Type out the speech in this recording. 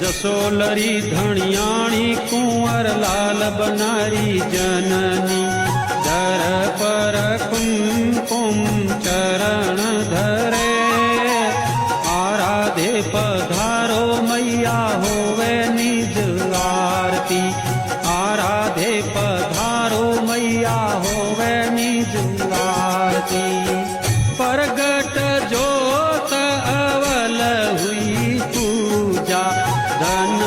जसोलरी धणियाणी कुंवर लाल बनारी जननी दर पर कुमकुम चरण धरे आराधे पधारो मैया होवे निज आरती आराधे पधारो मैया होवे निज आरती परगट जोत अवल हुई पूजा धन